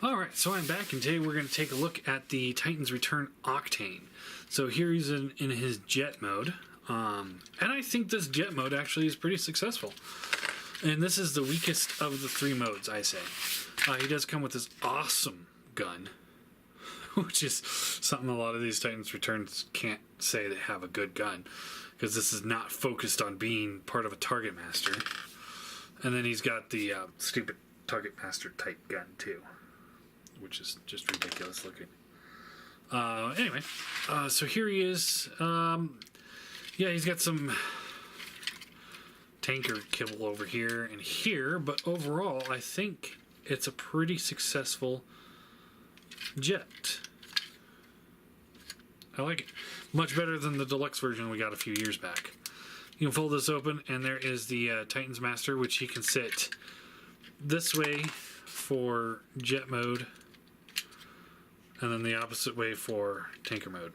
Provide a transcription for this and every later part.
Alright, so I'm back, and today we're going to take a look at the Titans Return Octane. So here he's in his jet mode, and I think this jet mode actually is pretty successful. And this is the weakest of the three modes, I say. He does come with this awesome gun, which is something a lot of these Titans Returns can't say they have a good gun, because this is not focused on being part of a target master. And then he's got the stupid target master type gun too, which is just ridiculous looking. Anyway, so here he is. Yeah, he's got some tanker kibble over here and here, but overall, I think it's a pretty successful jet. I like it. Much better than the deluxe version we got a few years back. You can fold this open, and there is the Titans Master, which he can sit this way for jet mode, and then the opposite way for tanker mode.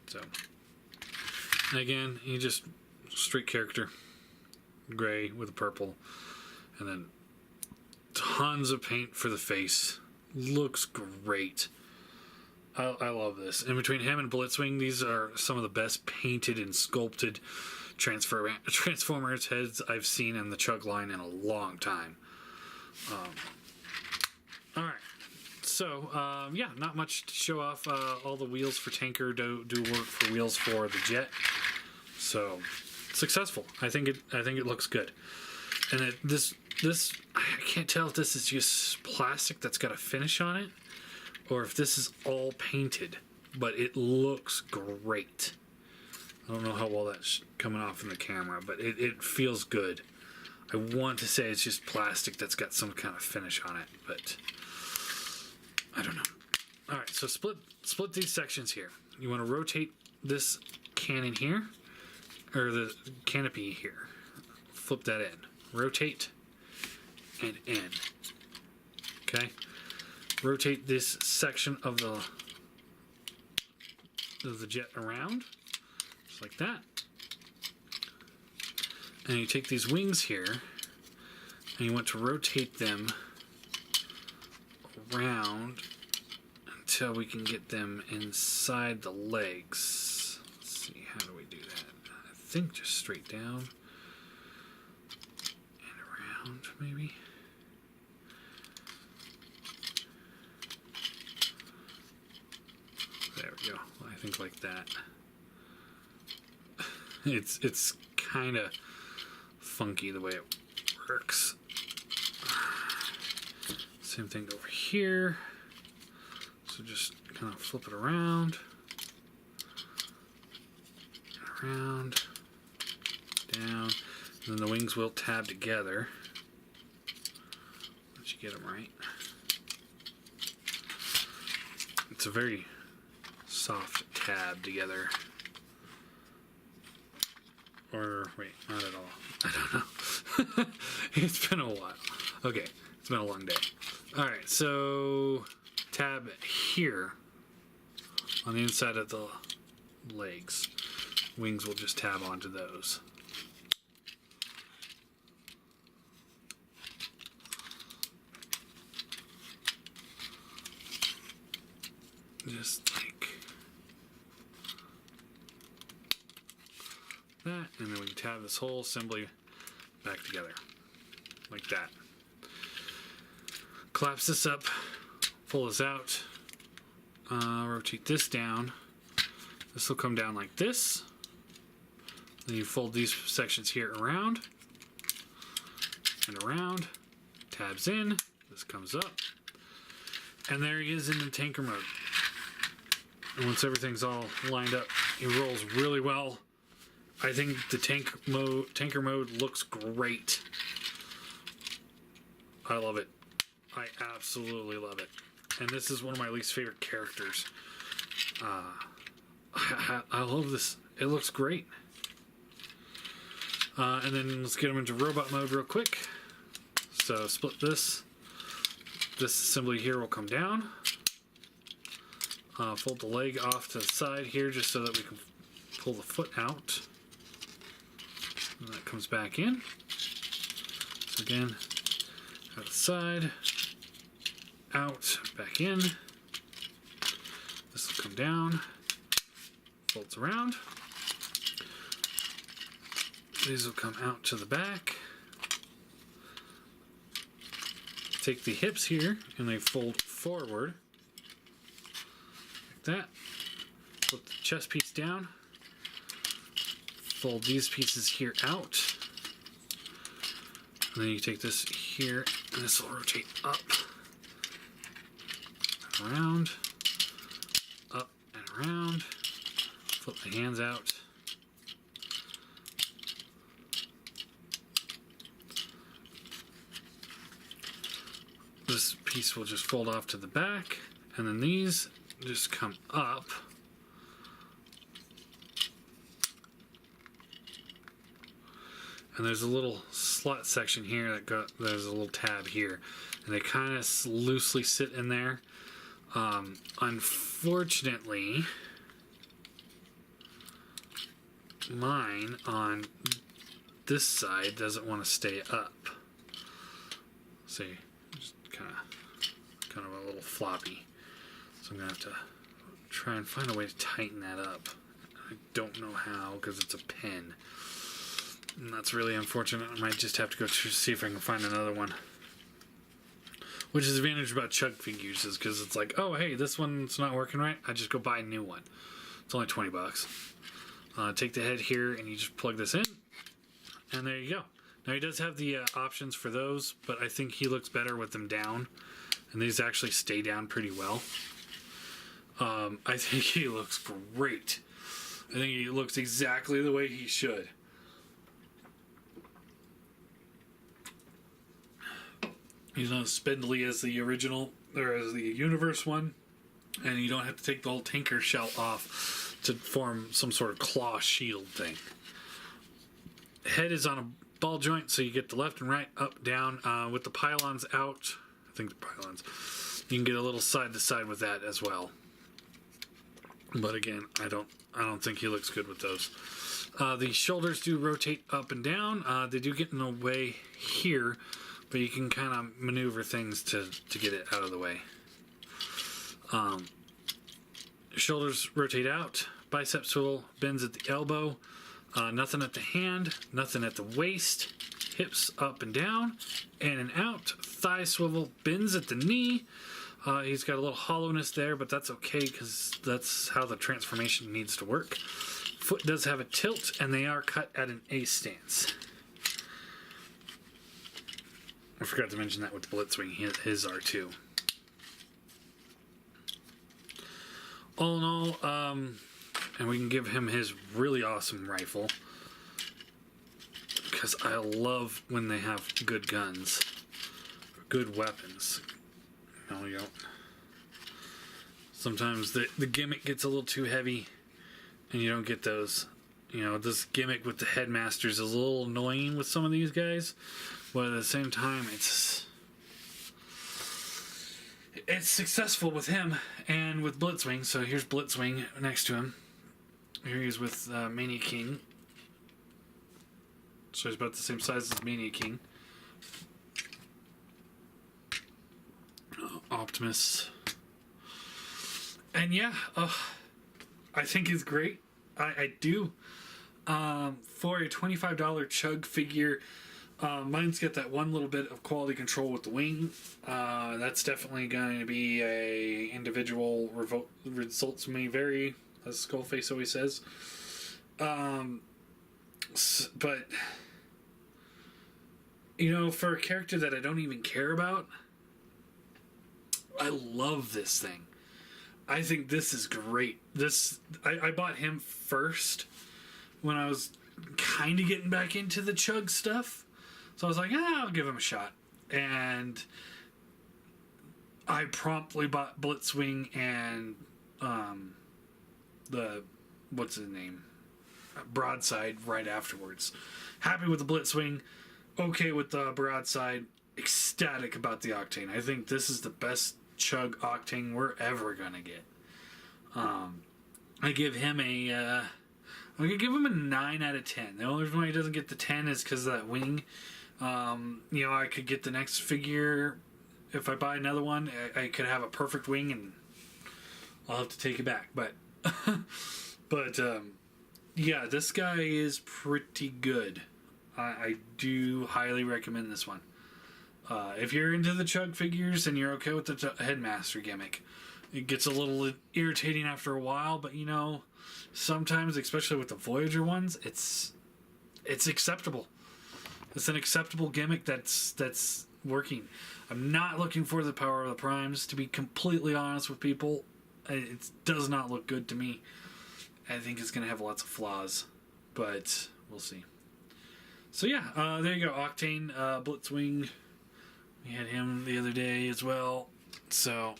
So, again, he just straight character, gray with a purple, and then tons of paint for the face. Looks great. I love this. In between him and Blitzwing, these are some of the best painted and sculpted Transformers heads I've seen in the Chug line in a long time. Alright. So, yeah, not much to show off. All the wheels for Tanker do work for wheels for the Jet. So, successful. I think it looks good. And this I can't tell if this is just plastic that's got a finish on it, or if this is all painted, but it looks great. I don't know how well that's coming off in the camera, but it feels good. I want to say it's just plastic that's got some kind of finish on it, but I don't know. Alright, so split these sections here. You want to rotate this cannon here, or the canopy here. Flip that in. Rotate and in. Okay? Rotate this section of the jet around, just like that. And you take these wings here, and you want to rotate them around until we can get them inside the legs. Let's see, how do we do that? I think just straight down and around, maybe. There we go. I think like that. It's kind of funky the way it works. Same thing over here. So just kind of flip it around, down, and then the wings will tab together once you get them right. It's a very soft tab together. Or, wait, not at all. I don't know. It's been a while. Okay, it's been a long day. Alright, so tab here on the inside of the legs. Wings will just tab onto those. Just like that, and then we can tab this whole assembly back together like that. Collapse this up, pull this out, rotate this down. This will come down like this. Then you fold these sections here around and around, tabs in, this comes up, and there he is in the tanker mode. And once everything's all lined up, he rolls really well. I think the tanker mode looks great. I love it. I absolutely love it. And this is one of my least favorite characters. I love this. It looks great. And then let's get them into robot mode real quick. So split this. This assembly here will come down. Fold the leg off to the side here just so that we can pull the foot out. And that comes back in. So again, outside, out, back in. This will come down, folds around. These will come out to the back. Take the hips here and they fold forward like that. Flip the chest piece down. Fold these pieces here out. And then you take this here and this will rotate up, around, up and around. Flip the hands out. This piece will just fold off to the back, and then these just come up. And there's a little slot section here there's a little tab here, and they kind of loosely sit in there. Unfortunately, mine on this side doesn't want to stay up. See, just kind of a little floppy. So I'm gonna have to try and find a way to tighten that up. I don't know how because it's a pin. And that's really unfortunate. I might just have to go see if I can find another one. Which is the advantage about chug figures is because it's like, oh hey, this one's not working right. I just go buy a new one. It's only $20. Take the head here and you just plug this in, and there you go. Now he does have the options for those, but I think he looks better with them down, and these actually stay down pretty well. I think he looks great. I think he looks exactly the way he should. He's not as spindly as the original, or as the universe one, and you don't have to take the whole tanker shell off to form some sort of claw shield thing. Head is on a ball joint, so you get the left and right, up, down. With the pylons out, I think the pylons, you can get a little side to side with that as well. But again, I don't think he looks good with those. The shoulders do rotate up and down. They do get in the way here, but you can kind of maneuver things to get it out of the way. Shoulders rotate out. Bicep swivel bends at the elbow. Nothing at the hand. Nothing at the waist. Hips up and down. In and out. Thigh swivel bends at the knee. He's got a little hollowness there, but that's okay because that's how the transformation needs to work. Foot does have a tilt, and they are cut at an A stance. I forgot to mention that with Blitzwing. His are too. All in all, and we can give him his really awesome rifle, because I love when they have good guns, good weapons. No, you don't. Sometimes the gimmick gets a little too heavy, and you don't get those. You know, this gimmick with the headmasters is a little annoying with some of these guys, but at the same time, it's successful with him and with Blitzwing. So here's Blitzwing next to him. Here he is with Mania King. So he's about the same size as Mania King. Optimus. And yeah, I think he's great. I do. For a $25 chug figure, mine's got that one little bit of quality control with the wing. That's definitely going to be a individual results may vary, as Skullface always says. But you know, for a character that I don't even care about, I love this thing. I think this is great. I bought him first when I was kind of getting back into the chug stuff. So I was like, I'll give him a shot. And I promptly bought Blitzwing and what's his name? Broadside right afterwards. Happy with the Blitzwing, okay with the Broadside, ecstatic about the Octane. I think this is the best chug Octane we're ever gonna get. I give him I'm gonna give him a 9 out of 10. The only reason why he doesn't get the 10 is because of that wing. You know, I could get the next figure if I buy another one, I could have a perfect wing, and I'll have to take it back. But, yeah, this guy is pretty good. I do highly recommend this one. If you're into the chug figures and you're okay with the headmaster gimmick, it gets a little irritating after a while, but sometimes, especially with the Voyager ones, it's acceptable. It's an acceptable gimmick that's working. I'm not looking for the power of the primes, to be completely honest with people. It does not look good to me. I think it's going to have lots of flaws, but we'll see. So yeah, there you go, Octane, Blitzwing. We had him the other day as well. So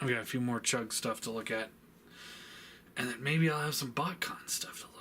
I've got a few more chug stuff to look at. And then maybe I'll have some BotCon stuff to look at.